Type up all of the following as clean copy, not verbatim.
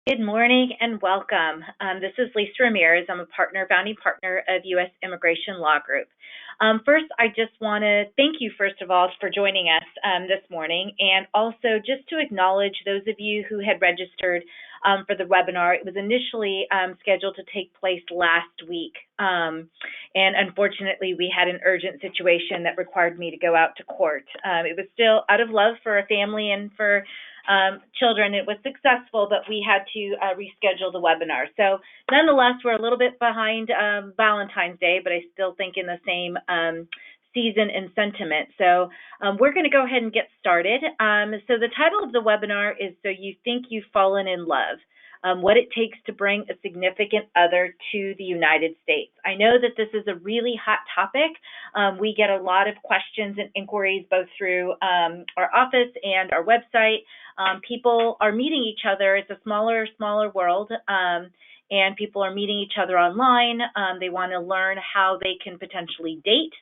Good morning and welcome. This is Lisa Ramirez. I'm a founding partner of U.S. Immigration Law Group. First, I just want to thank you, first of all, for joining us this morning, and also just to acknowledge those of you who had registered for the webinar. It was initially scheduled to take place last week, and unfortunately, we had an urgent situation that required me to go out to court. It was still out of love for a family and for children. It was successful, but we had to reschedule the webinar. So nonetheless, we're a little bit behind Valentine's Day, but I still think in the same season and sentiment. So we're going to go ahead and get started. So the title of the webinar is So You Think You've Fallen in Love. What it takes to bring a significant other to the United States. I know that this is a really hot topic. We get a lot of questions and inquiries both through our office and our website. People are meeting each other. It's a smaller world, and people are meeting each other online. They want to learn how they can potentially date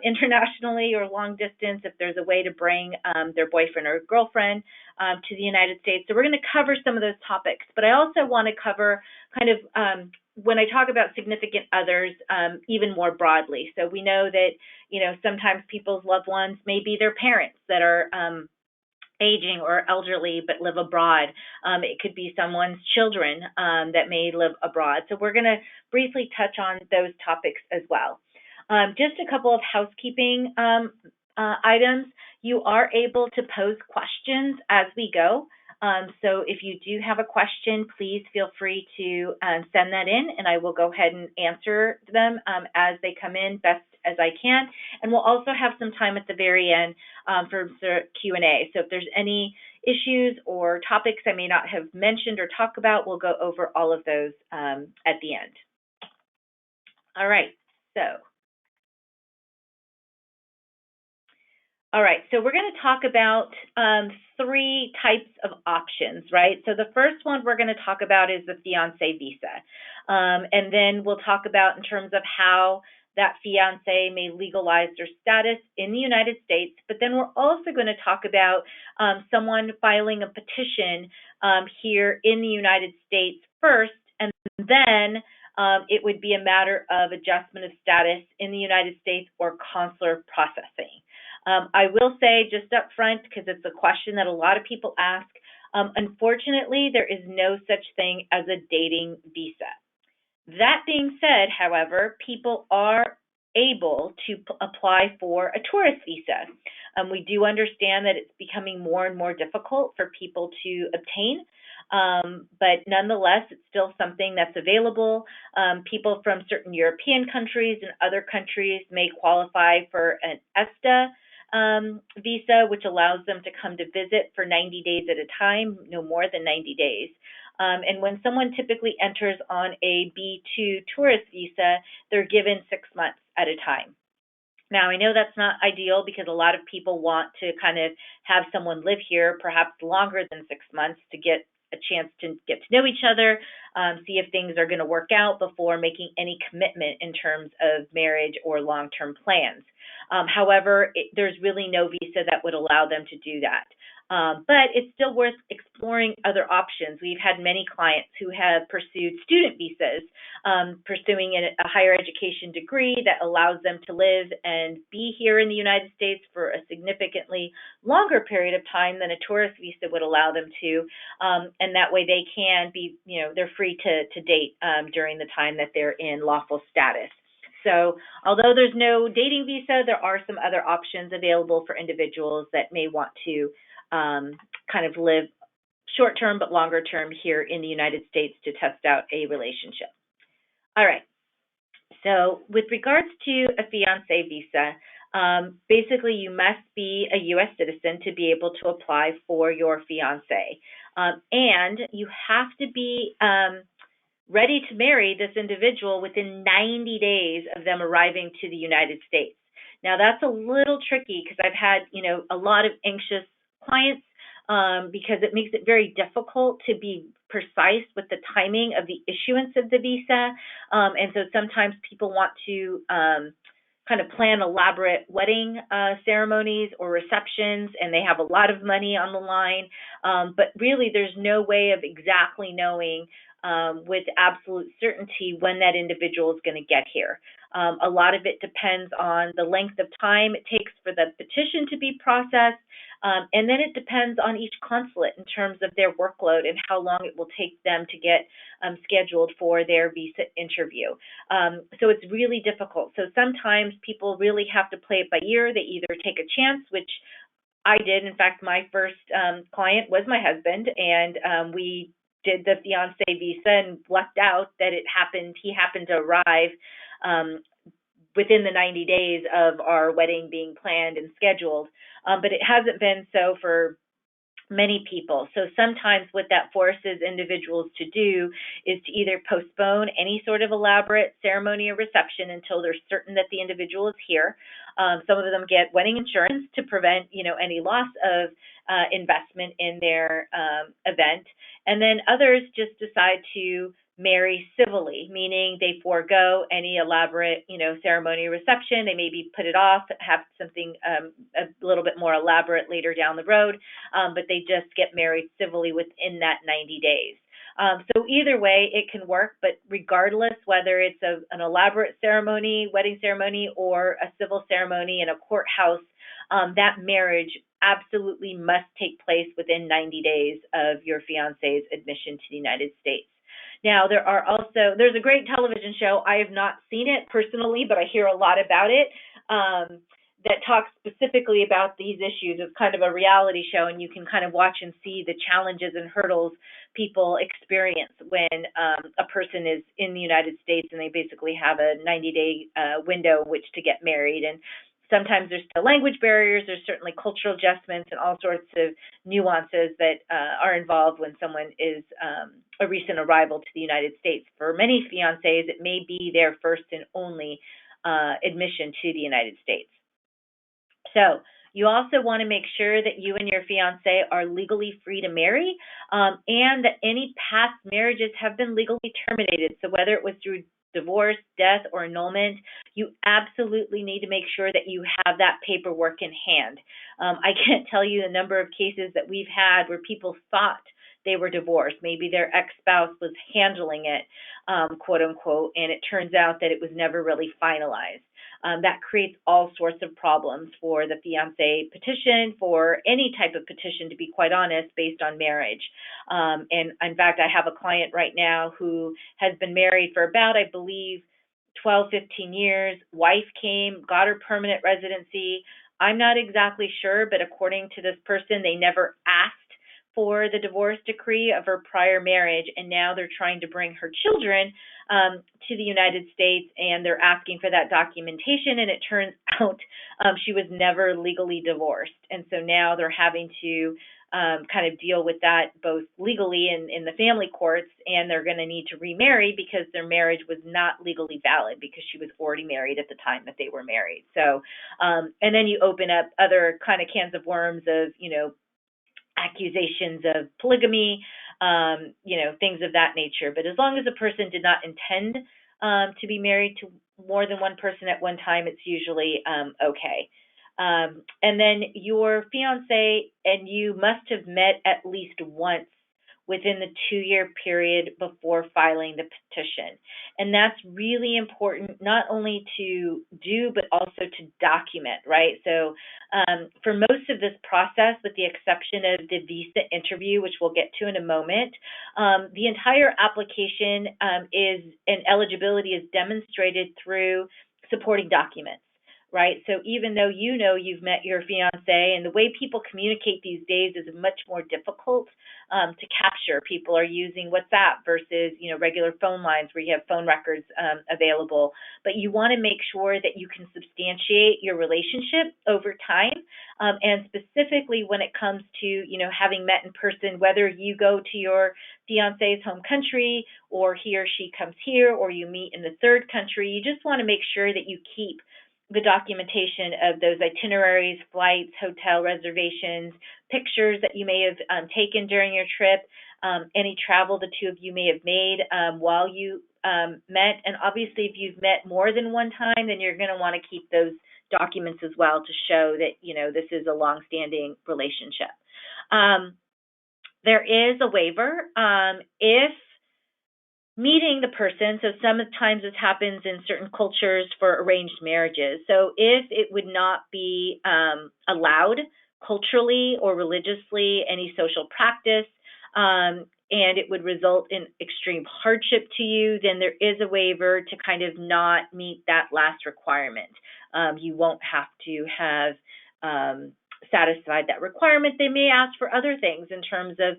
internationally or long distance if there's a way to bring their boyfriend or girlfriend to the United States. So we're going to cover some of those topics, but I also want to cover kind of when I talk about significant others, even more broadly. So we know that, sometimes people's loved ones may be their parents that are aging or elderly but live abroad. It could be someone's children that may live abroad. So we're going to briefly touch on those topics as well. Just a couple of housekeeping items. You are able to pose questions as we go. So if you do have a question, please feel free to send that in, and I will go ahead and answer them as they come in best as I can. And we'll also have some time at the very end for the Q&A. So if there's any issues or topics I may not have mentioned or talk about, we'll go over all of those at the end. All right, so we're going to talk about three types of options, right? So the first one we're going to talk about is the Fiancee Visa. And then we'll talk about in terms of how that fiancé may legalize their status in the United States. But then we're also going to talk about someone filing a petition here in the United States first, and then it would be a matter of adjustment of status in the United States or consular processing. I will say just up front, because it's a question that a lot of people ask, unfortunately, there is no such thing as a dating visa. That being said, however, people are able to apply for a tourist visa. We do understand that it's becoming more and more difficult for people to obtain, but nonetheless, it's still something that's available. People from certain European countries and other countries may qualify for an ESTA visa, which allows them to come to visit for 90 days at a time, no more than 90 days. And when someone typically enters on a B2 tourist visa, they're given 6 months at a time. Now, I know that's not ideal because a lot of people want to kind of have someone live here perhaps longer than 6 months to get a chance to get to know each other, see if things are going to work out before making any commitment in terms of marriage or long-term plans. However, there's really no visa that would allow them to do that. But it's still worth exploring other options. We've had many clients who have pursued student visas, pursuing a higher education degree that allows them to live and be here in the United States for a significantly longer period of time than a tourist visa would allow them to. And that way they can be, they're free to date during the time that they're in lawful status. So although there's no dating visa, there are some other options available for individuals that may want to kind of live short-term but longer-term here in the United States to test out a relationship. All right. So with regards to a fiancé visa, basically you must be a U.S. citizen to be able to apply for your fiancé. And you have to be ready to marry this individual within 90 days of them arriving to the United States. Now, that's a little tricky because I've had, a lot of anxious clients because it makes it very difficult to be precise with the timing of the issuance of the visa. And so sometimes people want to kind of plan elaborate wedding ceremonies or receptions, and they have a lot of money on the line. But really, there's no way of exactly knowing with absolute certainty when that individual is going to get here. A lot of it depends on the length of time it takes for the petition to be processed, and then it depends on each consulate in terms of their workload and how long it will take them to get scheduled for their visa interview. So it's really difficult. So sometimes people really have to play it by ear. They either take a chance, which I did. In fact, my first client was my husband, and we did the fiancé visa and lucked out that he happened to arrive within the 90 days of our wedding being planned and scheduled. But it hasn't been so for many people. So sometimes what that forces individuals to do is to either postpone any sort of elaborate ceremony or reception until they're certain that the individual is here. Some of them get wedding insurance to prevent, any loss of investment in their event. And then others just decide to marry civilly, meaning they forego any elaborate, ceremony or reception. They maybe put it off, have something a little bit more elaborate later down the road, but they just get married civilly within that 90 days. So either way, it can work, but regardless, whether it's an elaborate ceremony, wedding ceremony, or a civil ceremony in a courthouse, that marriage absolutely must take place within 90 days of your fiance's admission to the United States. Now, there's a great television show. I have not seen it personally, but I hear a lot about it, that talks specifically about these issues. It's kind of a reality show, and you can kind of watch and see the challenges and hurdles people experience when a person is in the United States and they basically have a 90-day window in which to get married. And sometimes there's still language barriers. There's certainly cultural adjustments and all sorts of nuances that are involved when someone is a recent arrival to the United States. For many fiancés, it may be their first and only admission to the United States. So you also want to make sure that you and your fiancé are legally free to marry, and that any past marriages have been legally terminated. So whether it was through divorce, death, or annulment, you absolutely need to make sure that you have that paperwork in hand. I can't tell you the number of cases that we've had where people thought they were divorced. Maybe their ex-spouse was handling it, quote unquote, and it turns out that it was never really finalized. That creates all sorts of problems for the fiancé petition, for any type of petition, to be quite honest, based on marriage. And in fact, I have a client right now who has been married for about, I believe, 12, 15 years. Wife came, got her permanent residency. I'm not exactly sure, but according to this person, they never asked for the divorce decree of her prior marriage, and now they're trying to bring her children to the United States, and they're asking for that documentation, and it turns out she was never legally divorced. And so now they're having to kind of deal with that both legally in the family courts, and they're going to need to remarry because their marriage was not legally valid because she was already married at the time that they were married. So, and then you open up other kind of cans of worms of, accusations of polygamy, things of that nature. But as long as a person did not intend to be married to more than one person at one time, it's usually okay. And then your fiance and you must have met at least once within the 2-year period before filing the petition. And that's really important, not only to do, but also to document, right? So for most of this process, with the exception of the visa interview, which we'll get to in a moment, the entire application and eligibility is demonstrated through supporting documents. Right. So even though you've met your fiance, and the way people communicate these days is much more difficult to capture. People are using WhatsApp versus, regular phone lines where you have phone records available. But you want to make sure that you can substantiate your relationship over time. And specifically when it comes to, having met in person, whether you go to your fiance's home country or he or she comes here, or you meet in the third country, you just want to make sure that you keep the documentation of those itineraries, flights, hotel reservations, pictures that you may have taken during your trip, any travel the two of you may have made while you met. And obviously, if you've met more than one time, then you're going to want to keep those documents as well to show that, this is a longstanding relationship. There is a waiver if meeting the person. So sometimes this happens in certain cultures for arranged marriages. So if it would not be allowed culturally or religiously, any social practice, and it would result in extreme hardship to you, then there is a waiver to kind of not meet that last requirement. You won't have to have satisfied that requirement. They may ask for other things in terms of,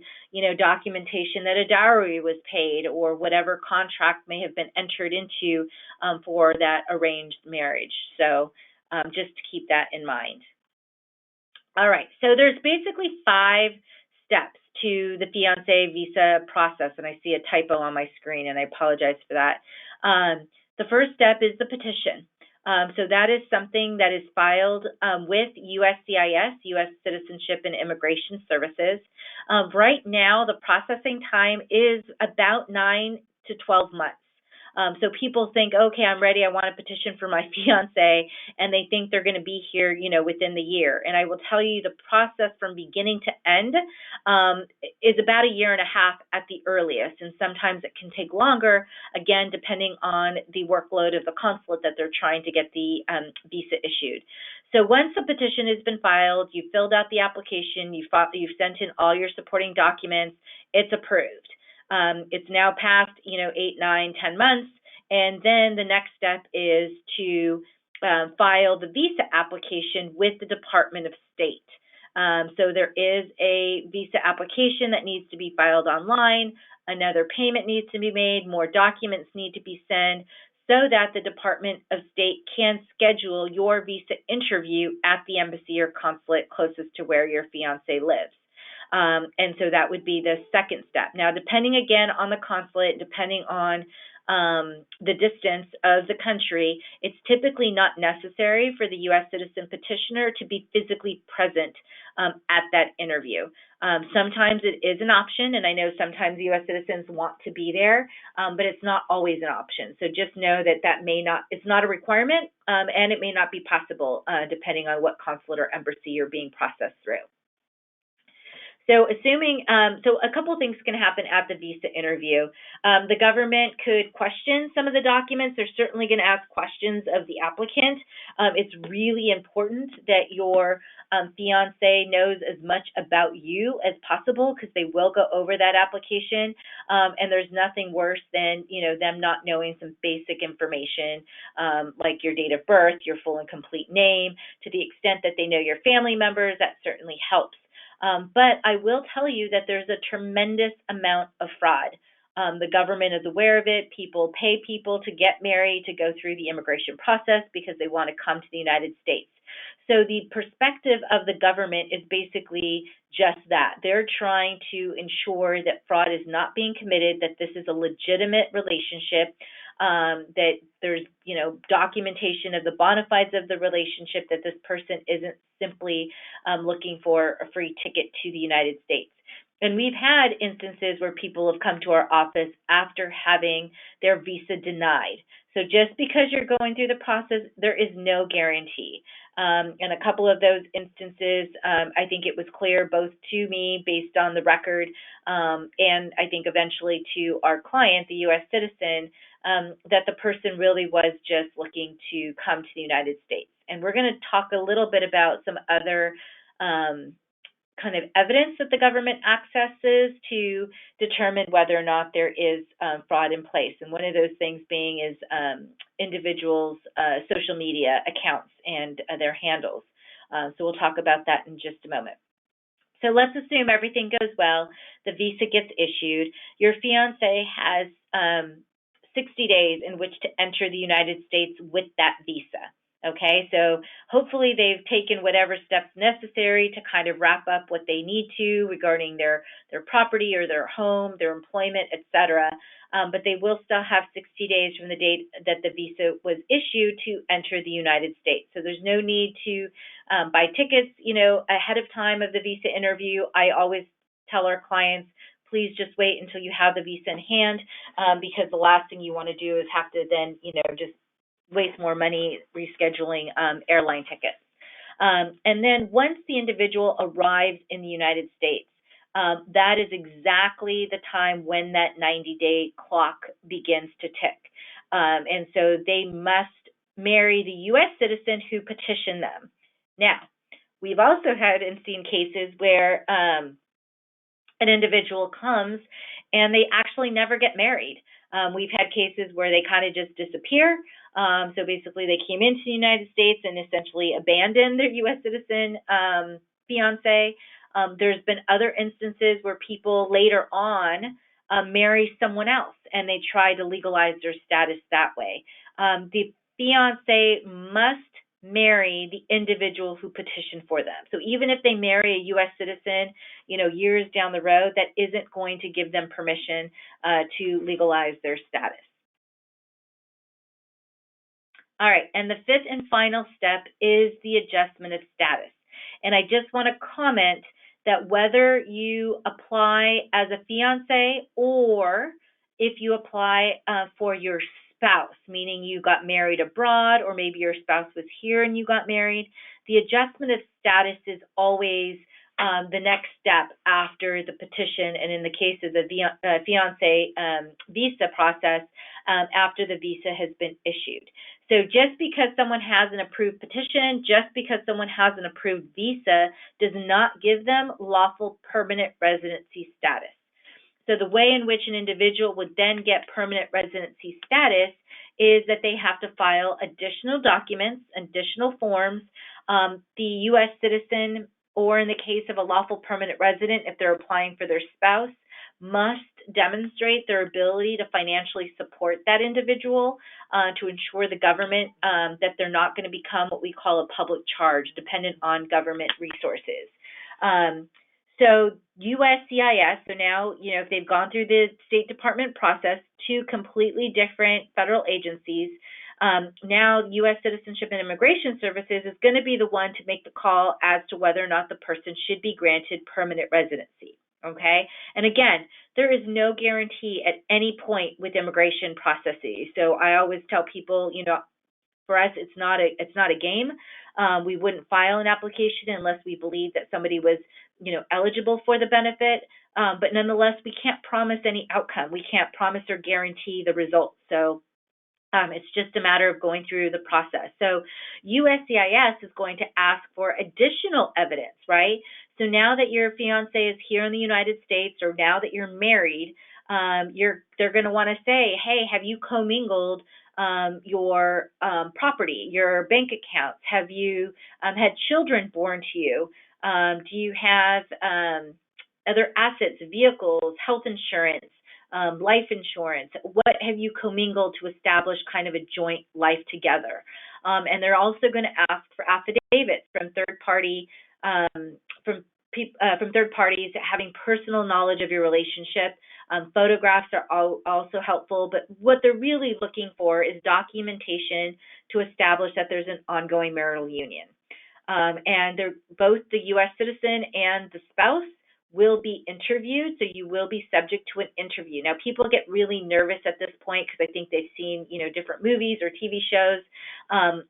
documentation that a dowry was paid or whatever contract may have been entered into for that arranged marriage. So just to keep that in mind. All right, so there's basically 5 steps to the Fiancee Visa process, and I see a typo on my screen, and I apologize for that. The first step is the petition. So that is something that is filed with USCIS, U.S. Citizenship and Immigration Services. Right now, the processing time is about 9 to 12 months. So people think, okay, I'm ready. I want a petition for my fiance, and they think they're going to be here, within the year. And I will tell you, the process from beginning to end is about 1.5 years at the earliest, and sometimes it can take longer, again, depending on the workload of the consulate that they're trying to get the visa issued. So once the petition has been filed, you filled out the application, you've sent in all your supporting documents, it's approved. It's now past, 8, 9, 10 months, and then the next step is to file the visa application with the Department of State. So there is a visa application that needs to be filed online, another payment needs to be made, more documents need to be sent, so that the Department of State can schedule your visa interview at the embassy or consulate closest to where your fiance lives. And so that would be the second step. Now, depending again on the consulate, depending on the distance of the country, it's typically not necessary for the U.S. citizen petitioner to be physically present at that interview. Sometimes it is an option, and I know sometimes U.S. citizens want to be there, but it's not always an option. So just know that it's not a requirement, and it may not be possible depending on what consulate or embassy you're being processed through. So so a couple of things can happen at the visa interview. The government could question some of the documents. They're certainly going to ask questions of the applicant. It's really important that your fiance knows as much about you as possible, because they will go over that application. And there's nothing worse than, them not knowing some basic information, like your date of birth, your full and complete name. To the extent that they know your family members, that certainly helps. But I will tell you that there's a tremendous amount of fraud. The government is aware of it. People pay people to get married, to go through the immigration process because they want to come to the United States. So the perspective of the government is basically just that. They're trying to ensure that fraud is not being committed, that this is a legitimate relationship, that there's, documentation of the bona fides of the relationship, that this person isn't simply looking for a free ticket to the United States. And we've had instances where people have come to our office after having their visa denied. So just because you're going through the process, there is no guarantee. And a couple of those instances, I think it was clear both to me based on the record and I think eventually to our client, the U.S. citizen, that the person really was just looking to come to the United States. And we're going to talk a little bit about some other kind of evidence that the government accesses to determine whether or not there is fraud in place. And one of those things being is individuals' social media accounts and their handles. So we'll talk about that in just a moment. So let's assume everything goes well, the visa gets issued, your fiance has 60 days in which to enter the United States with that visa. Okay, so hopefully they've taken whatever steps necessary to kind of wrap up what they need to regarding their property or their home, their employment, etc. But they will still have 60 days from the date that the visa was issued to enter the United States. So there's no need to buy tickets, ahead of time of the visa interview. I always tell our clients, please just wait until you have the visa in hand, because the last thing you want to do is have to then, just waste more money rescheduling airline tickets. And then once the individual arrives in the United States, that is exactly the time when that 90-day clock begins to tick. And so they must marry the U.S. citizen who petitioned them. Now, we've also had and seen cases where an individual comes and they actually never get married. We've had cases where they kind of just disappear. So basically they came into the United States and essentially abandoned their U.S. citizen fiance. There's been other instances where people later on marry someone else and they try to legalize their status that way. The fiance must marry the individual who petitioned for them. So even if they marry a U.S. citizen, years down the road, that isn't going to give them permission to legalize their status. All right, and the fifth and final step is the adjustment of status. And I just want to comment that whether you apply as a fiance or if you apply for your spouse, meaning you got married abroad or maybe your spouse was here and you got married, the adjustment of status is always the next step after the petition, and in the case of the fiance visa process, after the visa has been issued. So just because someone has an approved petition, just because someone has an approved visa, does not give them lawful permanent residency status. So the way in which an individual would then get permanent residency status is that they have to file additional documents, additional forms. The U.S. citizen, or in the case of a lawful permanent resident, if they're applying for their spouse, must demonstrate their ability to financially support that individual to ensure the government that they're not going to become what we call a public charge, dependent on government resources. So USCIS, so now, if they've gone through the State Department process, two completely different federal agencies, now U.S. Citizenship and Immigration Services is going to be the one to make the call as to whether or not the person should be granted permanent residency. Okay, and again, there is no guarantee at any point with immigration processes. So I always tell people, for us, it's not a game. We wouldn't file an application unless we believe that somebody was, eligible for the benefit. But nonetheless, we can't promise any outcome. We can't promise or guarantee the results. So it's just a matter of going through the process. So USCIS is going to ask for additional evidence, right? So now that your fiance is here in the United States, or now that you're married, they're going to want to say, hey, have you commingled your property, your bank accounts? Have you had children born to you? Do you have other assets, vehicles, health insurance, life insurance? What have you commingled to establish kind of a joint life together? And they're also going to ask for affidavits from third parties having personal knowledge of your relationship. Photographs are also helpful, but what they're really looking for is documentation to establish that there's an ongoing marital union. And they're both the U.S. citizen and the spouse will be interviewed, so you will be subject to an interview. Now, people get really nervous at this point because I think they've seen, different movies or TV shows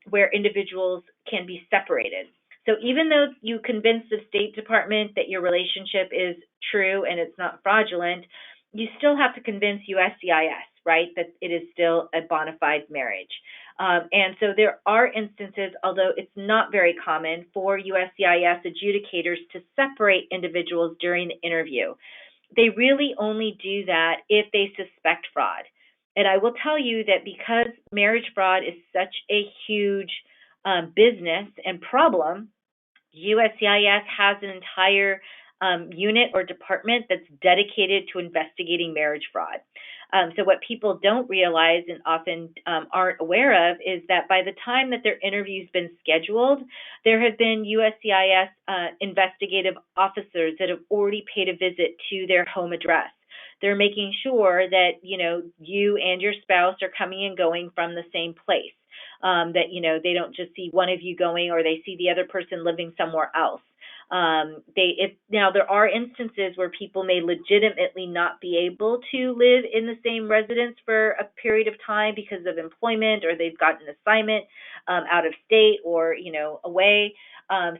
where individuals can be separated. So even though you convince the State Department that your relationship is true and it's not fraudulent, you still have to convince USCIS, right, that it is still a bona fide marriage. And so there are instances, although it's not very common, for USCIS adjudicators to separate individuals during the interview. They really only do that if they suspect fraud. And I will tell you that because marriage fraud is such a huge business and problem, USCIS has an entire unit or department that's dedicated to investigating marriage fraud. So what people don't realize and often aren't aware of is that by the time that their interview's been scheduled, there have been USCIS investigative officers that have already paid a visit to their home address. They're making sure that, you and your spouse are coming and going from the same place, that, they don't just see one of you going or they see the other person living somewhere else. Now there are instances where people may legitimately not be able to live in the same residence for a period of time because of employment, or they've got an assignment out of state or away.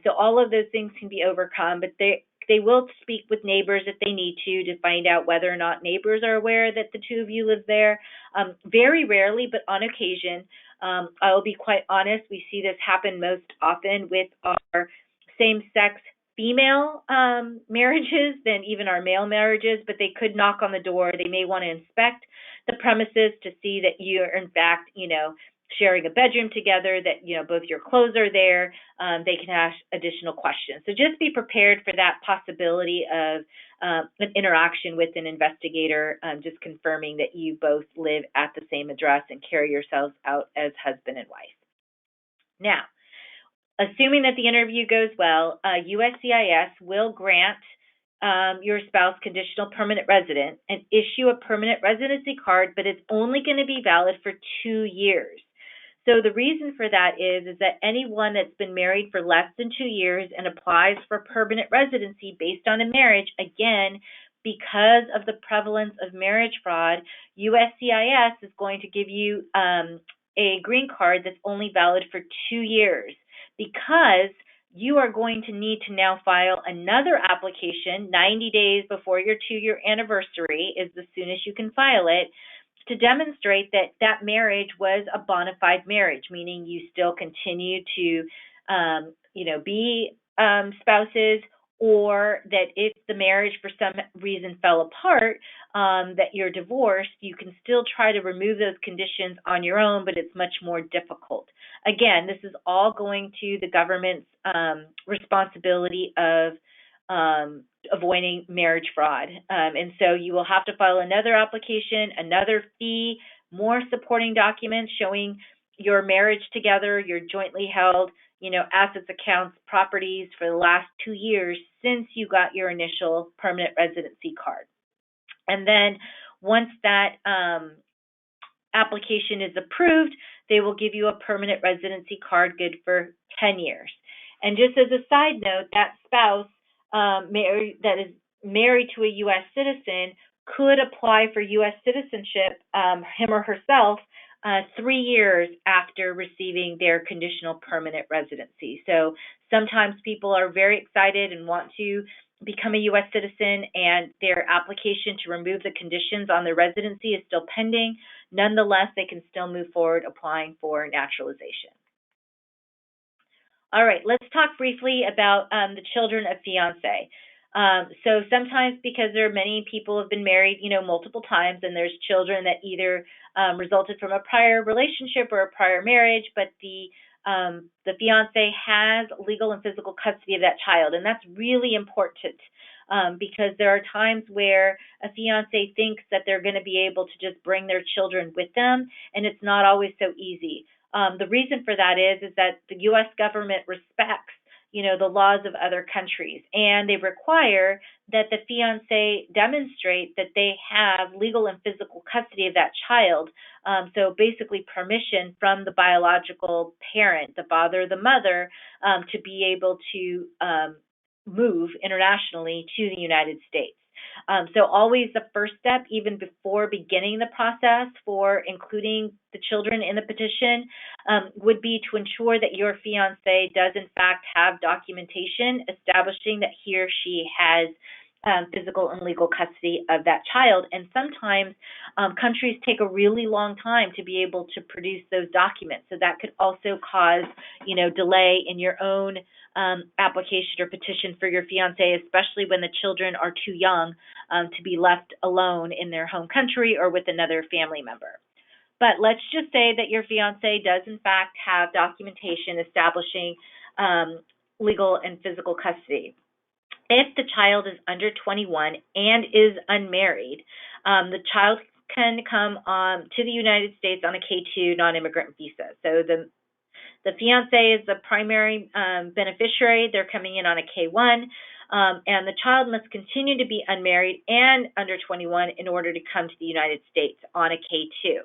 So all of those things can be overcome, but they will speak with neighbors if they need to find out whether or not neighbors are aware that the two of you live there. Very rarely, but on occasion, I will be quite honest, we see this happen most often with our same-sex female marriages than even our male marriages, but they could knock on the door. They may want to inspect the premises to see that you're in fact, sharing a bedroom together, that both your clothes are there. They can ask additional questions. So just be prepared for that possibility of an interaction with an investigator, just confirming that you both live at the same address and carry yourselves out as husband and wife. Now, assuming that the interview goes well, USCIS will grant your spouse conditional permanent resident and issue a permanent residency card, but it's only going to be valid for 2 years. So the reason for that is that anyone that's been married for less than 2 years and applies for permanent residency based on a marriage, again, because of the prevalence of marriage fraud, USCIS is going to give you a green card that's only valid for 2 years, because you are going to need to now file another application 90 days before your 2-year anniversary is the soonest you can file it, to demonstrate that that marriage was a bona fide marriage, meaning you still continue to, be spouses, or that if the marriage for some reason fell apart, that you're divorced, you can still try to remove those conditions on your own, but it's much more difficult. Again, this is all going to the government's responsibility of avoiding marriage fraud. And so you will have to file another application, another fee, more supporting documents showing your marriage together, your jointly held, assets, accounts, properties for the last 2 years since you got your initial permanent residency card. And then once that application is approved, they will give you a permanent residency card good for 10 years. And just as a side note, that spouse that is married to a U.S. citizen could apply for U.S. citizenship, him or herself, 3 years after receiving their conditional permanent residency. So sometimes people are very excited and want to become a U.S. citizen, and their application to remove the conditions on their residency is still pending. Nonetheless, they can still move forward applying for naturalization. All right, let's talk briefly about the children of fiancé. So sometimes, because there are many people who have been married, multiple times, and there's children that either resulted from a prior relationship or a prior marriage, but the fiancé has legal and physical custody of that child, and that's really important because there are times where a fiancé thinks that they're going to be able to just bring their children with them, and it's not always so easy. The reason for that is that the U.S. government respects, the laws of other countries, and they require that the fiancé demonstrate that they have legal and physical custody of that child. So basically permission from the biological parent, the father or the mother, to be able to move internationally to the United States. So always the first step, even before beginning the process for including the children in the petition, would be to ensure that your fiancé does in fact have documentation establishing that he or she has physical and legal custody of that child. And sometimes countries take a really long time to be able to produce those documents. So that could also cause, delay in your own application or petition for your fiancé, especially when the children are too young to be left alone in their home country or with another family member. But let's just say that your fiancé does in fact have documentation establishing legal and physical custody. If the child is under 21 and is unmarried, the child can come to the United States on a K-2 non-immigrant visa. So the fiancé is the primary beneficiary. They're coming in on a K-1, and the child must continue to be unmarried and under 21 in order to come to the United States on a K-2.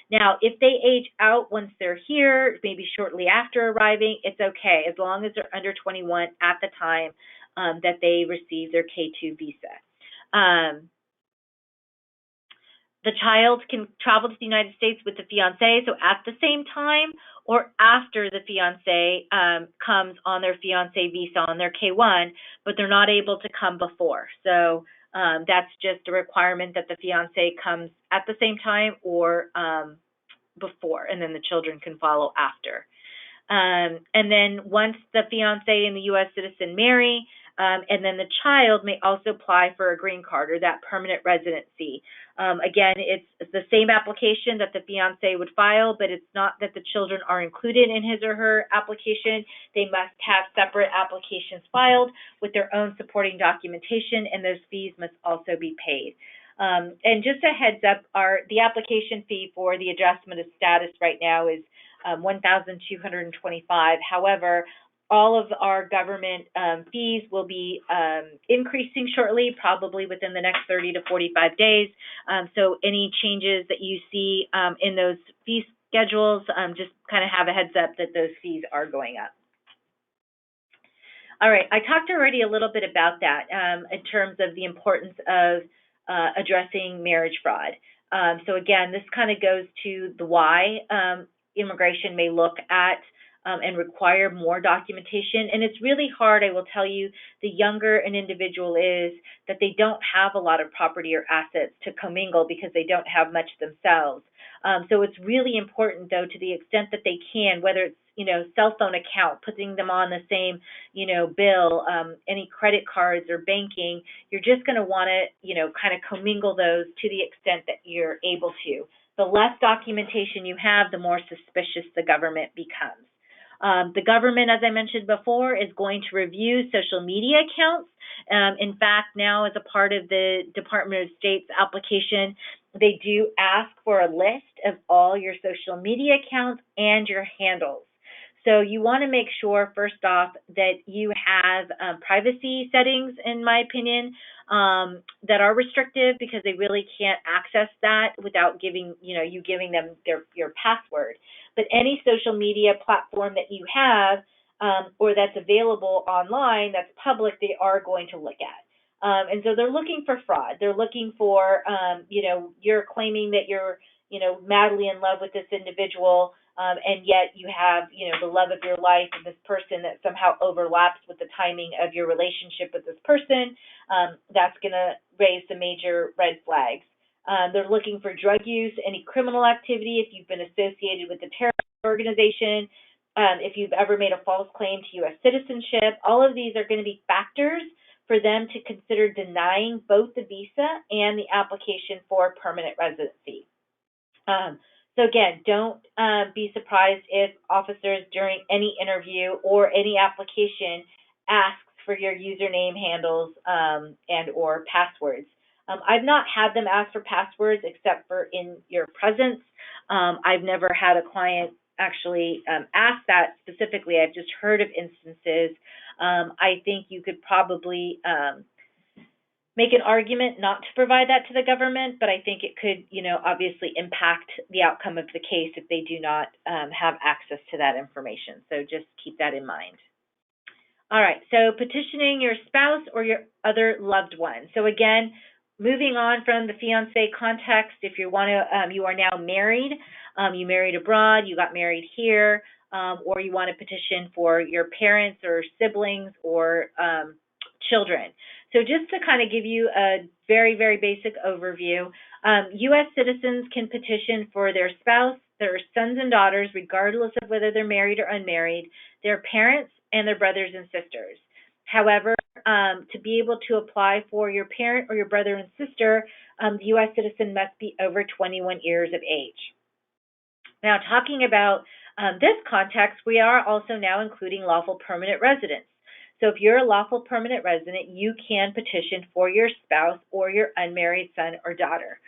Now, if they age out once they're here, maybe shortly after arriving, it's okay, as long as they're under 21 at the time that they receive their K-2 visa. The child can travel to the United States with the fiancé, so at the same time or after the fiancé comes on their fiancé visa on their K-1, but they're not able to come before. So that's just a requirement that the fiancé comes at the same time or before, and then the children can follow after. And then once the fiancé and the U.S. citizen marry, and then the child may also apply for a green card or that permanent residency. Again, it's the same application that the fiancé would file, but it's not that the children are included in his or her application. They must have separate applications filed with their own supporting documentation, and those fees must also be paid. And just a heads up, the application fee for the adjustment of status right now is $1,225. However, all of our government fees will be increasing shortly, probably within the next 30 to 45 days. So any changes that you see in those fee schedules, just kind of have a heads up that those fees are going up. All right, I talked already a little bit about that in terms of the importance of addressing marriage fraud. So again, this kind of goes to the why immigration may look at and require more documentation. And it's really hard, I will tell you, the younger an individual is, that they don't have a lot of property or assets to commingle because they don't have much themselves. So it's really important, though, to the extent that they can, whether it's, cell phone account, putting them on the same, bill, any credit cards or banking, you're just going to want to, kind of commingle those to the extent that you're able to. The less documentation you have, the more suspicious the government becomes. The government, as I mentioned before, is going to review social media accounts. In fact, now as a part of the Department of State's application, they do ask for a list of all your social media accounts and your handles. So you want to make sure, first off, that you have privacy settings, in my opinion, that are restrictive, because they really can't access that without giving, you giving them your password. But any social media platform that you have or that's available online, that's public, they are going to look at. And so they're looking for fraud. They're looking for, you're claiming that you're, madly in love with this individual, and yet you have, the love of your life and this person that somehow overlaps with the timing of your relationship with this person. That's going to raise some major red flags. They're looking for drug use, any criminal activity, if you've been associated with a terrorist organization, if you've ever made a false claim to U.S. citizenship. All of these are going to be factors for them to consider denying both the visa and the application for permanent residency. So again, don't be surprised if officers during any interview or any application asks for your username, handles, and or passwords. I've not had them ask for passwords except for in your presence. I've never had a client actually ask that specifically. I've just heard of instances. I think you could probably make an argument not to provide that to the government, but I think it could, obviously impact the outcome of the case if they do not have access to that information. So just keep that in mind. All right, so petitioning your spouse or your other loved one. So again, moving on from the fiancé context, if you want to, you are now married, you married abroad, you got married here, or you want to petition for your parents or siblings or children. So just to kind of give you a very, very basic overview, U.S. citizens can petition for their spouse, their sons and daughters, regardless of whether they're married or unmarried, their parents, and their brothers and sisters. However, to be able to apply for your parent or your brother and sister, the U.S. citizen must be over 21 years of age. Now, talking about this context, we are also now including lawful permanent residents. So if you're a lawful permanent resident, you can petition for your spouse or your unmarried son or daughter.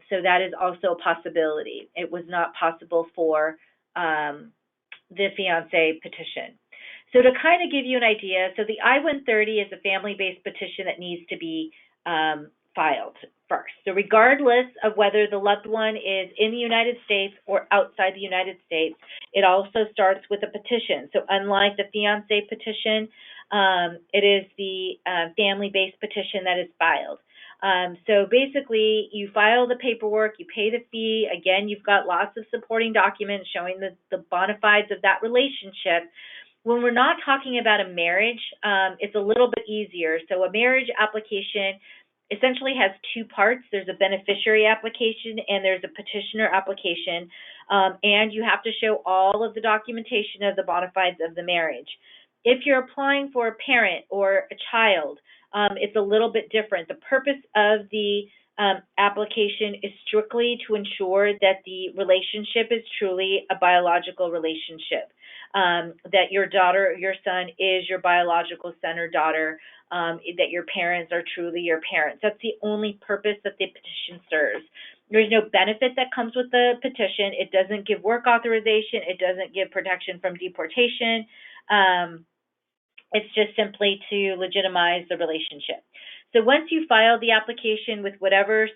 So that is also a possibility. It was not possible for the fiancé petition. So to kind of give you an idea, so the I-130 is a family-based petition that needs to be filed first. So regardless of whether the loved one is in the United States or outside the United States, it also starts with a petition. So unlike the fiancé petition, it is the family-based petition that is filed. So basically, you file the paperwork, you pay the fee. Again, you've got lots of supporting documents showing the bona fides of that relationship. When we're not talking about a marriage, it's a little bit easier. So a marriage application essentially has two parts. There's a beneficiary application and there's a petitioner application, and you have to show all of the documentation of the bona fides of the marriage. If you're applying for a parent or a child, it's a little bit different. The purpose of the application is strictly to ensure that the relationship is truly a biological relationship, that your daughter or your son is your biological son or daughter, that your parents are truly your parents. That's the only purpose that the petition serves. There's no benefit that comes with the petition. It doesn't give work authorization. It doesn't give protection from deportation. It's just simply to legitimize the relationship. So once you file the application with whatever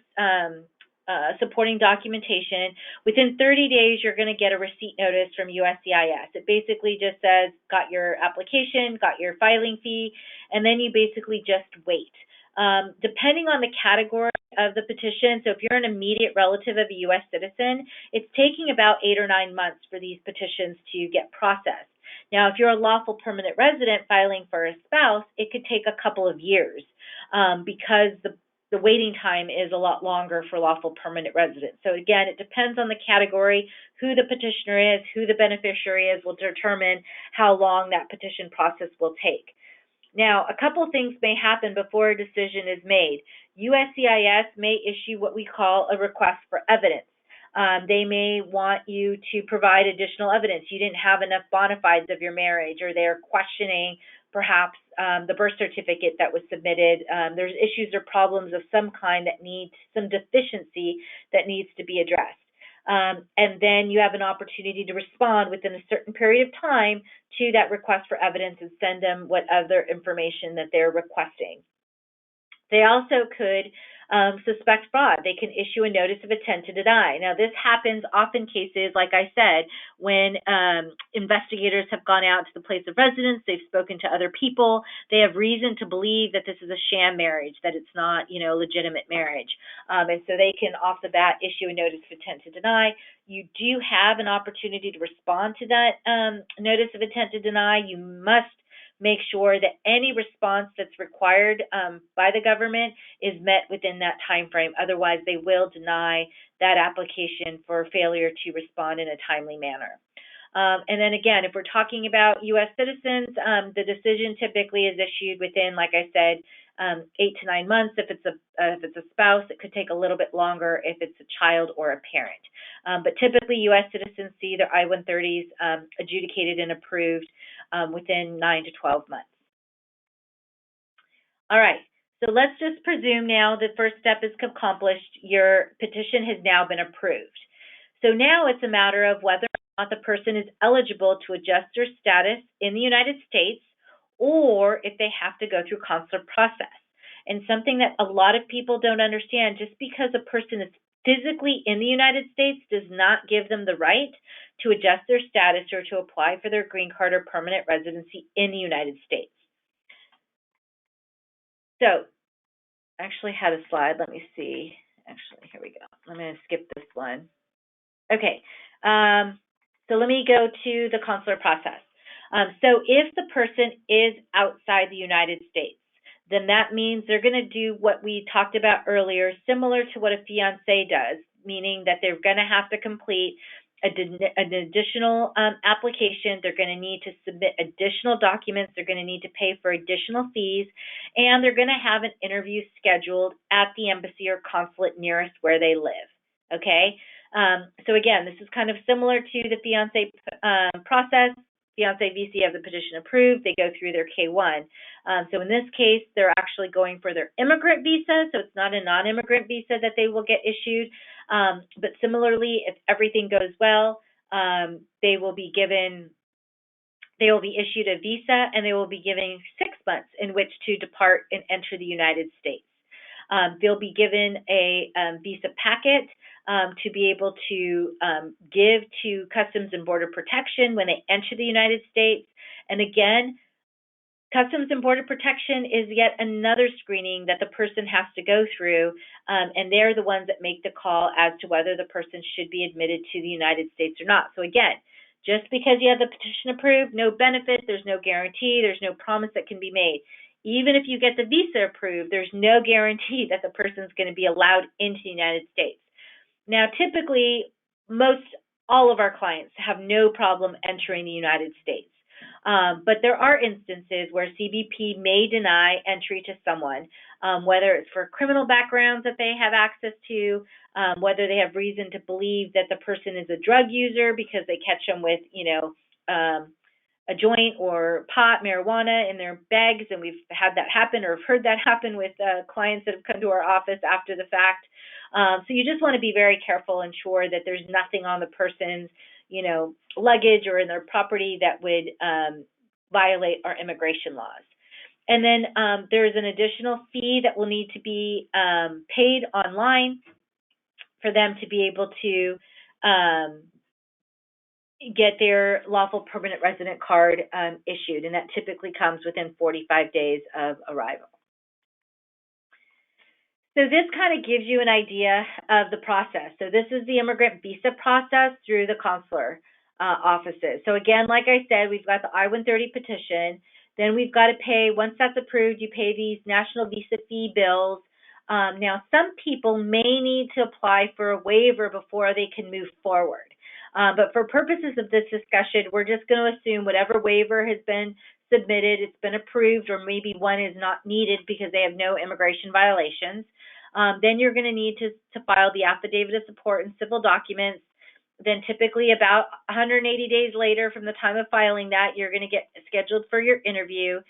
supporting documentation, within 30 days, you're going to get a receipt notice from USCIS. It basically just says, got your application, got your filing fee, and then you basically just wait. Depending on the category of the petition, so if you're an immediate relative of a U.S. citizen, it's taking about 8 or 9 months for these petitions to get processed. Now, if you're a lawful permanent resident filing for a spouse, it could take a couple of years because the waiting time is a lot longer for lawful permanent residents. So again, it depends on the category, who the petitioner is, who the beneficiary is, will determine how long that petition process will take. Now, a couple of things may happen before a decision is made. USCIS may issue what we call a request for evidence. They may want you to provide additional evidence. You didn't have enough bona fides of your marriage, or they're questioning perhaps the birth certificate that was submitted. There's issues or problems of some kind that need some deficiency that needs to be addressed. And then you have an opportunity to respond within a certain period of time to that request for evidence and send them what other information that they're requesting. They also could suspect fraud. They can issue a notice of intent to deny. Now, this happens often cases, like I said, when investigators have gone out to the place of residence, they've spoken to other people, they have reason to believe that this is a sham marriage, that it's not, legitimate marriage. And so they can, off the bat, issue a notice of intent to deny. You do have an opportunity to respond to that notice of intent to deny. You must make sure that any response that's required by the government is met within that time frame. Otherwise, they will deny that application for failure to respond in a timely manner. And then again, if we're talking about U.S. citizens, the decision typically is issued within, like I said, 8 to 9 months. If it's a spouse, it could take a little bit longer if it's a child or a parent. But typically, U.S. citizens see their I-130s adjudicated and approved within 9 to 12 months. All right, so let's just presume now the first step is accomplished. Your petition has now been approved. So now it's a matter of whether or not the person is eligible to adjust their status in the United States, or if they have to go through consular process. And something that a lot of people don't understand, just because a person is physically in the United States does not give them the right to adjust their status or to apply for their green card or permanent residency in the United States. So, I actually had a slide. Let me see. Actually, here we go. I'm going to skip this one. Okay. So let me go to the consular process. So if the person is outside the United States, then that means they're going to do what we talked about earlier, similar to what a fiancé does, meaning that they're going to have to complete an additional application. They're going to need to submit additional documents. They're going to need to pay for additional fees, and they're going to have an interview scheduled at the embassy or consulate nearest where they live. Okay? So again, this is kind of similar to the fiancé process. Fiancee Visa have the petition approved. They go through their K-1. So in this case, they're actually going for their immigrant visa, so it's not a non-immigrant visa that they will get issued. But similarly, if everything goes well, they will be issued a visa, and they will be given 6 months in which to depart and enter the United States. They'll be given a visa packet to be able to give to Customs and Border Protection when they enter the United States. And again, Customs and Border Protection is yet another screening that the person has to go through, and they're the ones that make the call as to whether the person should be admitted to the United States or not. So again, just because you have the petition approved, no benefit, there's no guarantee, there's no promise that can be made. Even if you get the visa approved, there's no guarantee that the person's going to be allowed into the United States. Now, typically, all of our clients have no problem entering the United States. But there are instances where CBP may deny entry to someone, whether it's for criminal backgrounds that they have access to, whether they have reason to believe that the person is a drug user because they catch them with, a joint or pot, marijuana in their bags, and we've had that happen or have heard that happen with clients that have come to our office after the fact. So you just want to be very careful and sure that there's nothing on the person's luggage or in their property that would violate our immigration laws. And then there's an additional fee that will need to be paid online for them to be able to get their lawful permanent resident card issued, and that typically comes within 45 days of arrival. So this kind of gives you an idea of the process. So this is the immigrant visa process through the consular offices. So again, like I said, we've got the I-130 petition. Then we've got to pay, once that's approved, you pay these national visa fee bills. Now, some people may need to apply for a waiver before they can move forward. But for purposes of this discussion, we're just going to assume whatever waiver has been submitted, it's been approved, or maybe one is not needed because they have no immigration violations. Then you're going to need to file the affidavit of support and civil documents. Then typically about 180 days later from the time of filing that, you're going to get scheduled for your interview.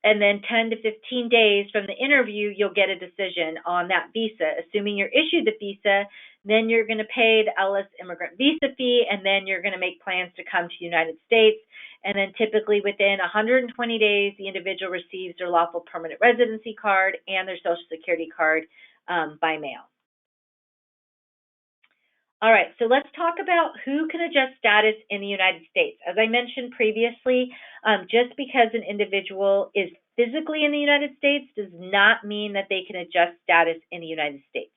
And then 10 to 15 days from the interview, you'll get a decision on that visa. Assuming you're issued the visa, then you're going to pay the LS immigrant visa fee, and then you're going to make plans to come to the United States. And then typically within 120 days, the individual receives their lawful permanent residency card and their Social Security card by mail. All right, so let's talk about who can adjust status in the United States. As I mentioned previously, just because an individual is physically in the United States does not mean that they can adjust status in the United States.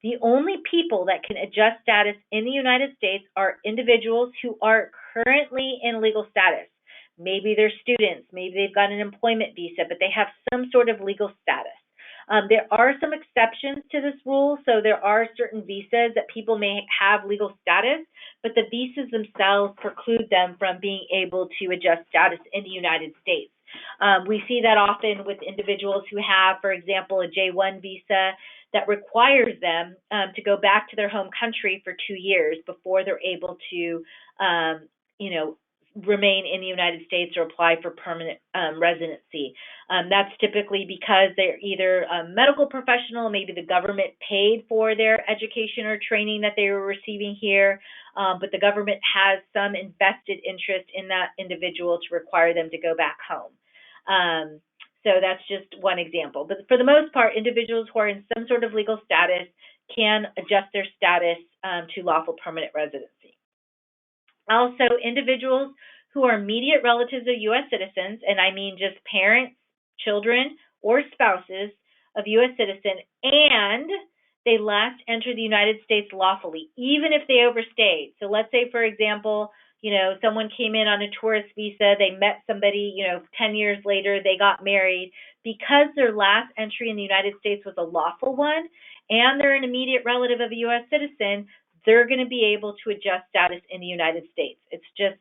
The only people that can adjust status in the United States are individuals who are currently in legal status. Maybe they're students, maybe they've got an employment visa, but they have some sort of legal status. There are some exceptions to this rule. So there are certain visas that people may have legal status, but the visas themselves preclude them from being able to adjust status in the United States. We see that often with individuals who have, for example, a J-1 visa that requires them to go back to their home country for 2 years before they're able to, remain in the United States or apply for permanent residency. That's typically because they're either a medical professional, maybe the government paid for their education or training that they were receiving here, but the government has some invested interest in that individual to require them to go back home. So that's just one example. But for the most part, individuals who are in some sort of legal status can adjust their status to lawful permanent residency. Also, individuals who are immediate relatives of U.S. citizens, and I mean just parents, children, or spouses of U.S. citizens, and they last entered the United States lawfully, even if they overstayed. So let's say, for example, someone came in on a tourist visa, they met somebody, 10 years later, they got married. Because their last entry in the United States was a lawful one, and they're an immediate relative of a U.S. citizen, they're going to be able to adjust status in the United States. It's just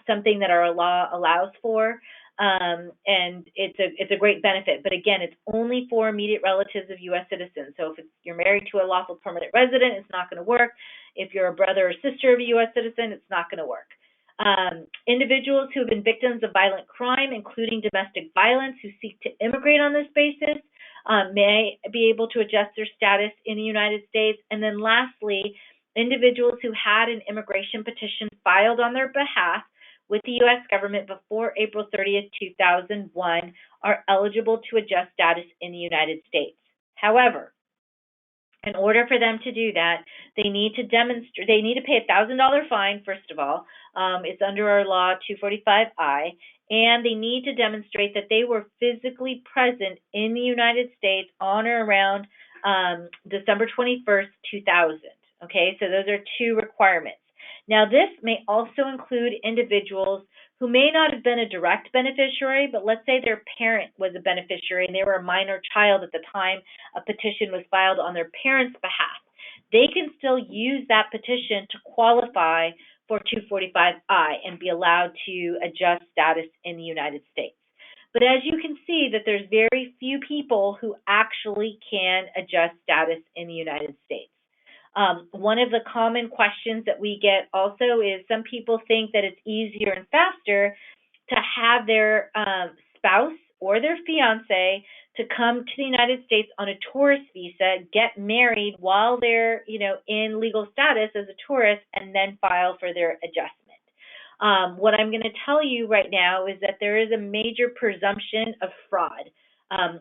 something that our law allows for, and it's a great benefit. But again, it's only for immediate relatives of U.S. citizens. So if you're married to a lawful permanent resident, it's not going to work. If you're a brother or sister of a U.S. citizen, it's not going to work. Individuals who have been victims of violent crime, including domestic violence, who seek to immigrate on this basis, may be able to adjust their status in the United States. And then lastly, individuals who had an immigration petition filed on their behalf with the U.S. government before April 30th, 2001 are eligible to adjust status in the United States. However, in order for them to do that, they need to pay a $1,000 fine, first of all, It's under our law 245I, and they need to demonstrate that they were physically present in the United States on or around December 21st, 2000. Okay, so those are two requirements. Now, this may also include individuals who may not have been a direct beneficiary, but let's say their parent was a beneficiary and they were a minor child at the time a petition was filed on their parent's behalf. They can still use that petition to qualify for 245I and be allowed to adjust status in the United States. But as you can see that there's very few people who actually can adjust status in the United States. One of the common questions that we get also is some people think that it's easier and faster to have their spouse or their fiance to come to the United States on a tourist visa, get married while they're, in legal status as a tourist, and then file for their adjustment. What I'm going to tell you right now is that there is a major presumption of fraud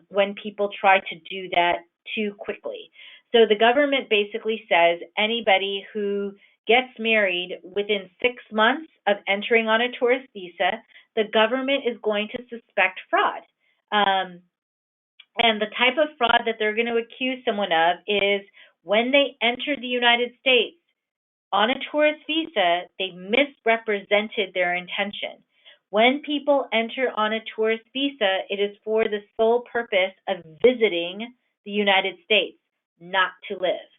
when people try to do that too quickly. So the government basically says anybody who gets married within 6 months of entering on a tourist visa, the government is going to suspect fraud. And the type of fraud that they're going to accuse someone of is when they enter the United States on a tourist visa, they misrepresented their intention. When people enter on a tourist visa, it is for the sole purpose of visiting the United States, not to live.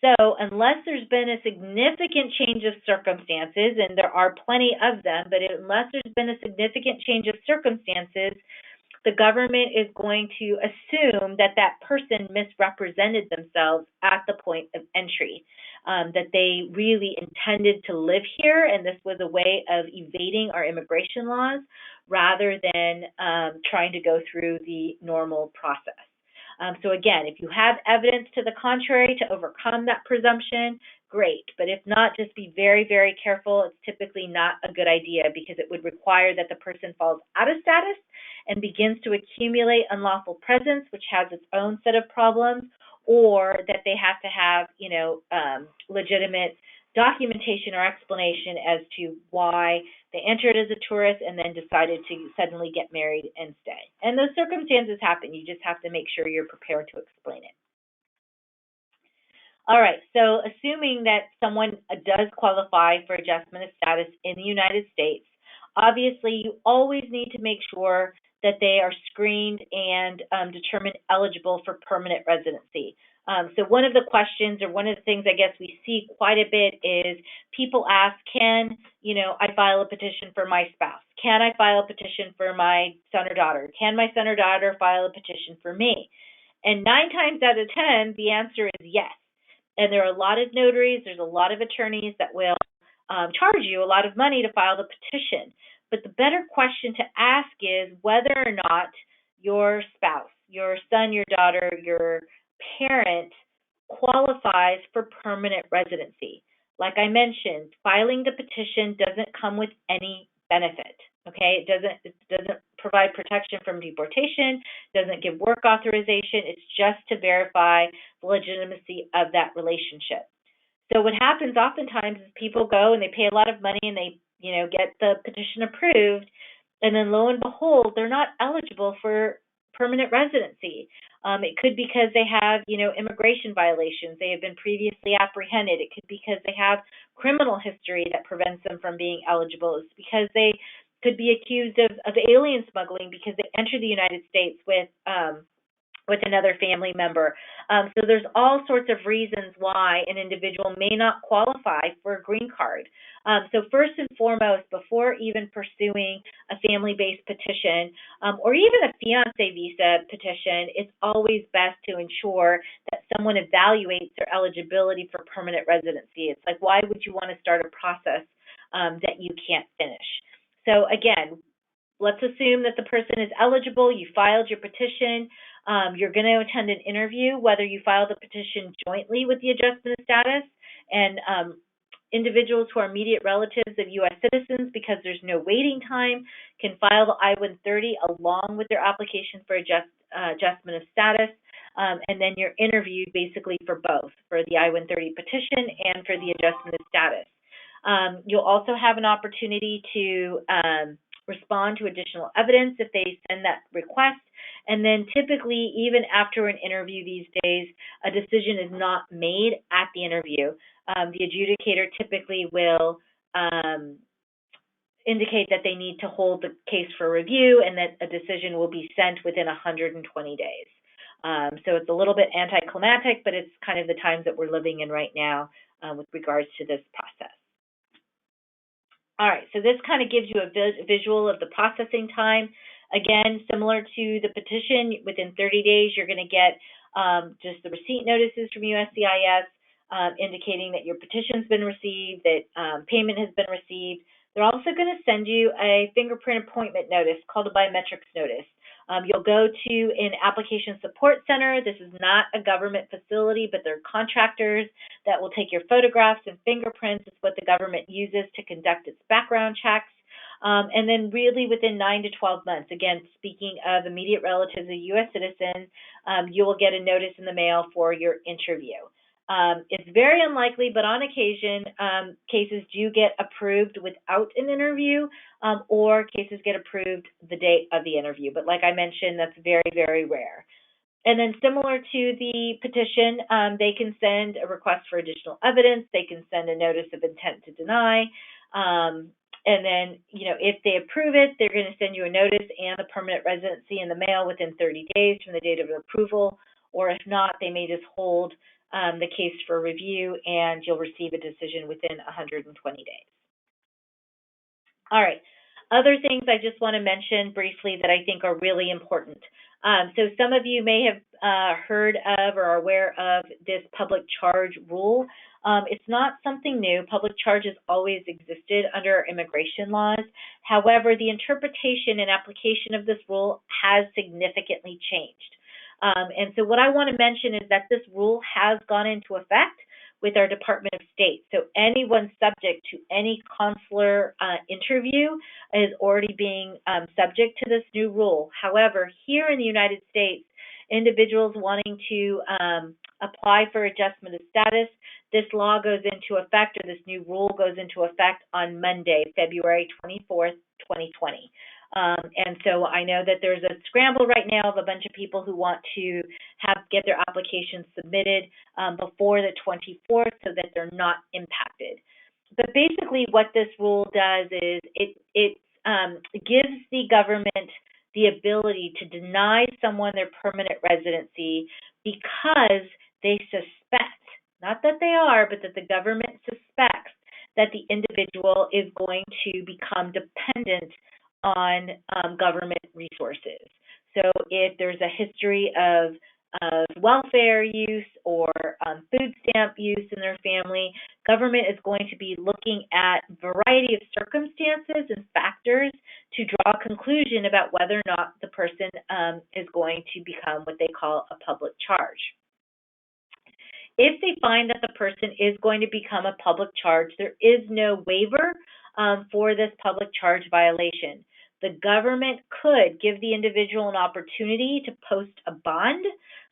So unless there's been a significant change of circumstances, and there are plenty of them, but unless there's been a significant change of circumstances, the government is going to assume that that person misrepresented themselves at the point of entry, that they really intended to live here, and this was a way of evading our immigration laws rather than trying to go through the normal process. So again, if you have evidence to the contrary to overcome that presumption, great. But if not, just be very, very careful. It's typically not a good idea because it would require that the person falls out of status and begins to accumulate unlawful presence, which has its own set of problems, or that they have to have, legitimate documentation or explanation as to why they entered as a tourist and then decided to suddenly get married and stay. And those circumstances happen. You just have to make sure you're prepared to explain it. All right, so assuming that someone does qualify for adjustment of status in the United States, obviously you always need to make sure that they are screened and determined eligible for permanent residency. So one of the questions, or one of the things I guess we see quite a bit, is people ask, can I file a petition for my spouse? Can I file a petition for my son or daughter? Can my son or daughter file a petition for me? And 9 times out of 10, the answer is yes. And there are a lot of notaries, there's a lot of attorneys that will charge you a lot of money to file the petition. But the better question to ask is whether or not your spouse, your son, your daughter, your parent qualifies for permanent residency. Like I mentioned, filing the petition doesn't come with any benefit. Okay, it doesn't provide protection from deportation, doesn't give work authorization. It's just to verify the legitimacy of that relationship. So what happens oftentimes is people go and they pay a lot of money and they get the petition approved, and then lo and behold, they're not eligible for permanent residency. It could be because they have, immigration violations. They have been previously apprehended. It could be because they have criminal history that prevents them from being eligible. It's because they could be accused of alien smuggling because they entered the United States with another family member. So there's all sorts of reasons why an individual may not qualify for a green card. So first and foremost, before even pursuing a family-based petition or even a fiancee visa petition, it's always best to ensure that someone evaluates their eligibility for permanent residency. It's like, why would you want to start a process that you can't finish? So again, let's assume that the person is eligible. You filed your petition. You're going to attend an interview, whether you filed the petition jointly with the adjustment of status, and individuals who are immediate relatives of U.S. citizens, because there's no waiting time, can file the I-130 along with their application for adjustment of status, and then you're interviewed basically for both, for the I-130 petition and for the adjustment of status. You'll also have an opportunity to respond to additional evidence if they send that request. And then typically, even after an interview these days, a decision is not made at the interview. The adjudicator typically will indicate that they need to hold the case for review and that a decision will be sent within 120 days. So it's a little bit anticlimactic, but it's kind of the times that we're living in right now with regards to this process. All right, so this kind of gives you a visual of the processing time. Again, similar to the petition, within 30 days, you're going to get just the receipt notices from USCIS indicating that your petition's been received, that payment has been received. They're also going to send you a fingerprint appointment notice called a biometrics notice. You'll go to an application support center. This is not a government facility, but they're contractors that will take your photographs and fingerprints. It's what the government uses to conduct its background checks. And then really within 9 to 12 months, again, speaking of immediate relatives of U.S. citizens, you will get a notice in the mail for your interview. It's very unlikely, but on occasion, cases do get approved without an interview, or cases get approved the day of the interview. But like I mentioned, that's very, very rare. And then similar to the petition, they can send a request for additional evidence. They can send a notice of intent to deny. And then, if they approve it, they're going to send you a notice and a permanent residency in the mail within 30 days from the date of approval. Or if not, they may just hold the case for review, and you'll receive a decision within 120 days. All right. Other things I just want to mention briefly that I think are really important. So some of you may have heard of or are aware of this public charge rule. It's not something new. Public charge has always existed under immigration laws. However, the interpretation and application of this rule has significantly changed. And so what I want to mention is that this rule has gone into effect with our Department of State. So anyone subject to any consular interview is already being subject to this new rule. However, here in the United States, individuals wanting to apply for adjustment of status, this law goes into effect, or this new rule goes into effect on Monday, February 24th, 2020. And so I know that there's a scramble right now of a bunch of people who want to get their applications submitted before the 24th so that they're not impacted. But basically what this rule does is it gives the government the ability to deny someone their permanent residency because they suspect, not that they are, but that the government suspects that the individual is going to become dependent on government resources. So if there's a history of welfare use or food stamp use in their family, government is going to be looking at a variety of circumstances and factors to draw a conclusion about whether or not the person is going to become what they call a public charge. If they find that the person is going to become a public charge, there is no waiver for this public charge violation. The government could give the individual an opportunity to post a bond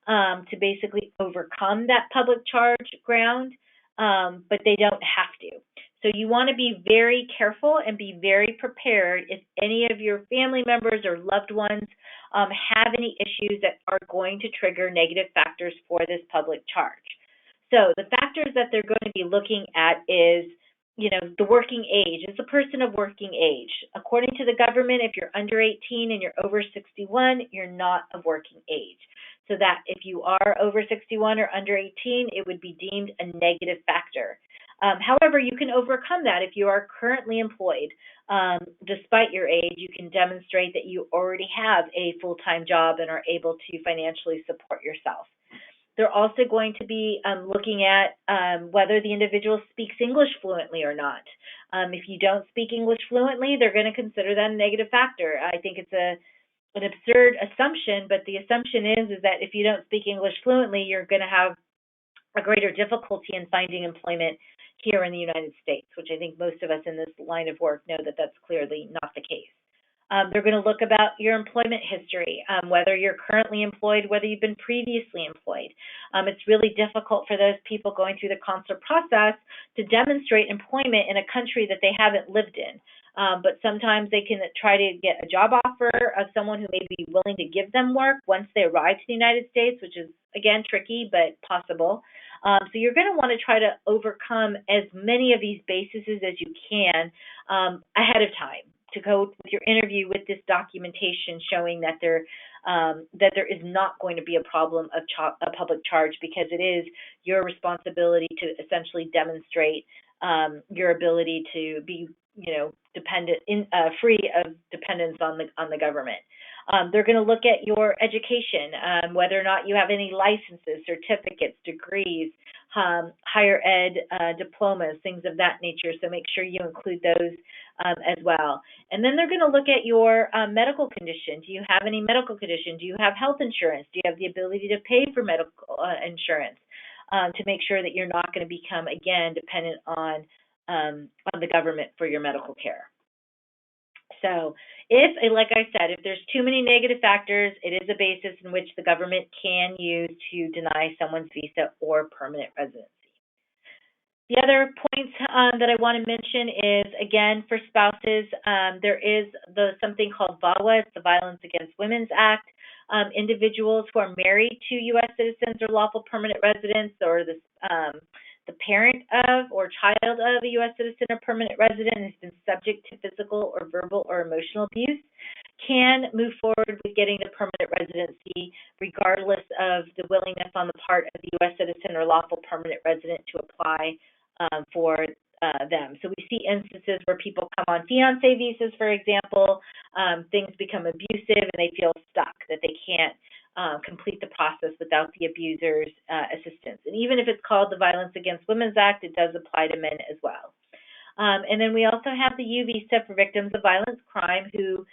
to basically overcome that public charge ground, but they don't have to. So you want to be very careful and be very prepared if any of your family members or loved ones have any issues that are going to trigger negative factors for this public charge. So the factors that they're going to be looking at is, the working age. Is a person of working age? According to the government, if you're under 18 and you're over 61, you're not of working age. So that if you are over 61 or under 18, it would be deemed a negative factor. However, you can overcome that if you are currently employed. Despite your age, you can demonstrate that you already have a full-time job and are able to financially support yourself. They're also going to be looking at whether the individual speaks English fluently or not. If you don't speak English fluently, they're going to consider that a negative factor. I think it's an absurd assumption, but the assumption is that if you don't speak English fluently, you're going to have a greater difficulty in finding employment here in the United States, which I think most of us in this line of work know that that's clearly not the case. They're going to look about your employment history, whether you're currently employed, whether you've been previously employed. It's really difficult for those people going through the consular process to demonstrate employment in a country that they haven't lived in. But sometimes they can try to get a job offer of someone who may be willing to give them work once they arrive to the United States, which is, again, tricky, but possible. So you're going to want to try to overcome as many of these bases as you can ahead of time to go with your interview with this documentation showing that there is not going to be a problem of a public charge, because it is your responsibility to essentially demonstrate your ability to be, free of dependence on the government. They're going to look at your education, whether or not you have any licenses, certificates, degrees, higher ed diplomas, things of that nature. So make sure you include those as well. And then they're going to look at your medical condition. Do you have any medical condition? Do you have health insurance? Do you have the ability to pay for medical insurance to make sure that you're not going to become, again, dependent on the government for your medical care? So like I said, if there's too many negative factors, it is a basis in which the government can use to deny someone's visa or permanent residency. The other points that I want to mention is, again, for spouses, there is something called VAWA, it's the Violence Against Women's Act. Individuals who are married to U.S. citizens or lawful permanent residents, or the parent of or child of a U.S. citizen or permanent resident has been subject to physical or verbal or emotional abuse, can move forward with getting the permanent residency regardless of the willingness on the part of the U.S. citizen or lawful permanent resident to apply for them. So we see instances where people come on fiancé visas, for example, things become abusive and they feel stuck, that they can't complete the process without the abuser's assistance. And even if it's called the Violence Against Women's Act, it does apply to men as well. And then we also have the U visa for victims of violent crime who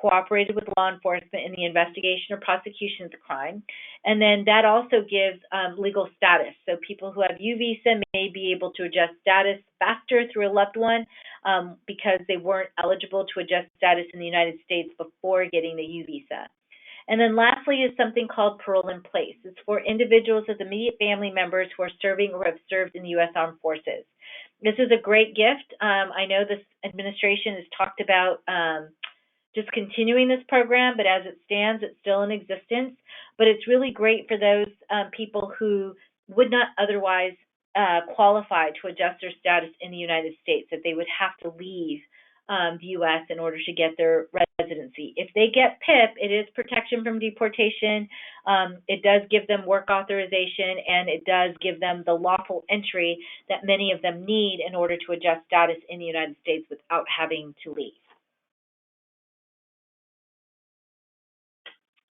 cooperated with law enforcement in the investigation or prosecution of the crime. And then that also gives legal status. So people who have U visa may be able to adjust status faster through a loved one because they weren't eligible to adjust status in the United States before getting the U visa. And then lastly is something called parole in place. It's for individuals with immediate family members who are serving or have served in the U.S. Armed Forces. This is a great gift. I know this administration has talked about discontinuing this program, but as it stands, it's still in existence. But it's really great for those people who would not otherwise qualify to adjust their status in the United States, that they would have to leave the U.S. in order to get their residency. If they get PIP, it is protection from deportation. It does give them work authorization, and it does give them the lawful entry that many of them need in order to adjust status in the United States without having to leave.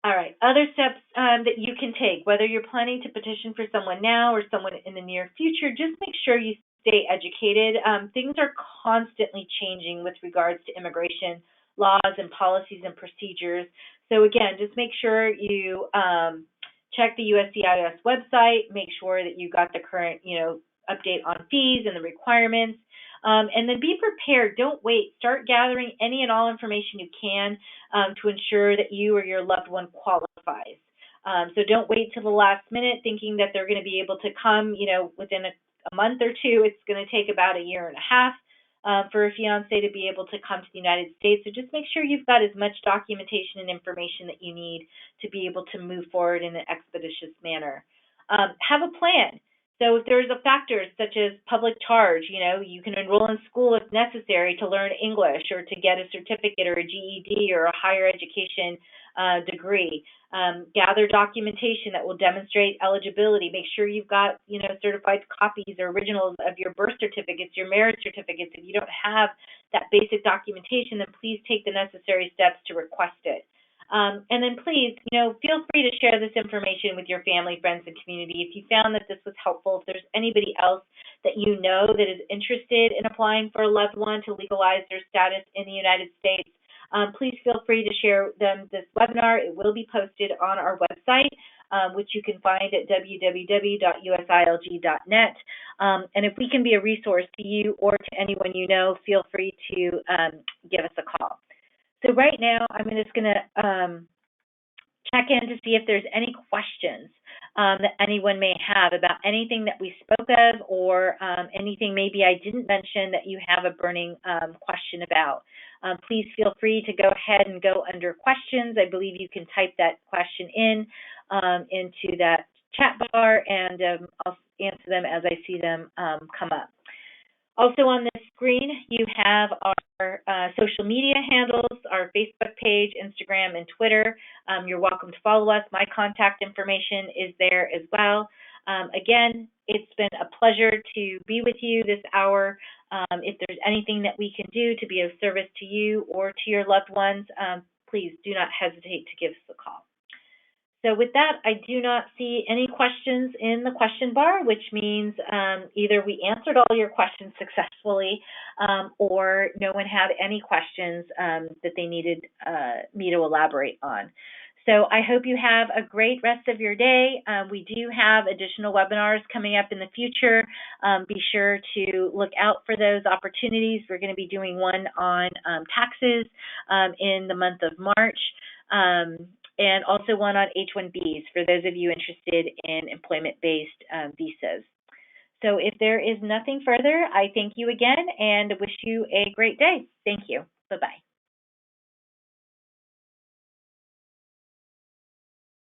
All right, other steps that you can take, whether you're planning to petition for someone now or someone in the near future, just make sure you stay educated. Things are constantly changing with regards to immigration laws and policies and procedures. So again, just make sure you check the USCIS website, make sure that you got the current, update on fees and the requirements. And then be prepared. Don't wait. Start gathering any and all information you can to ensure that you or your loved one qualifies. So don't wait till the last minute thinking that they're going to be able to come, within a month or two. It's going to take about a year and a half for a fiancé to be able to come to the United States. So just make sure you've got as much documentation and information that you need to be able to move forward in an expeditious manner. Have a plan. So if there's a factor such as public charge, you can enroll in school if necessary to learn English or to get a certificate or a GED or a higher education degree. Gather documentation that will demonstrate eligibility. Make sure you've got, certified copies or originals of your birth certificates, your marriage certificates. If you don't have that basic documentation, then please take the necessary steps to request it. And then please, feel free to share this information with your family, friends, and community. If you found that this was helpful, if there's anybody else that you know that is interested in applying for a loved one to legalize their status in the United States, please feel free to share them this webinar. It will be posted on our website, which you can find at www.usilg.net. And if we can be a resource to you or to anyone you know, feel free to give us a call. So right now, I'm just going to check in to see if there's any questions that anyone may have about anything that we spoke of, or anything maybe I didn't mention that you have a burning question about. Please feel free to go ahead and go under questions. I believe you can type that question in into that chat bar, and I'll answer them as I see them come up. Also on this screen, you have our social media handles, our Facebook page, Instagram, and Twitter. You're welcome to follow us. My contact information is there as well. Again, it's been a pleasure to be with you this hour. If there's anything that we can do to be of service to you or to your loved ones, please do not hesitate to give us a call. So with that, I do not see any questions in the question bar, which means either we answered all your questions successfully, or no one had any questions that they needed me to elaborate on. So I hope you have a great rest of your day. We do have additional webinars coming up in the future. Be sure to look out for those opportunities. We're going to be doing one on taxes in the month of March. And also one on H-1Bs for those of you interested in employment-based visas. So if there is nothing further, I thank you again and wish you a great day. Thank you. Bye-bye.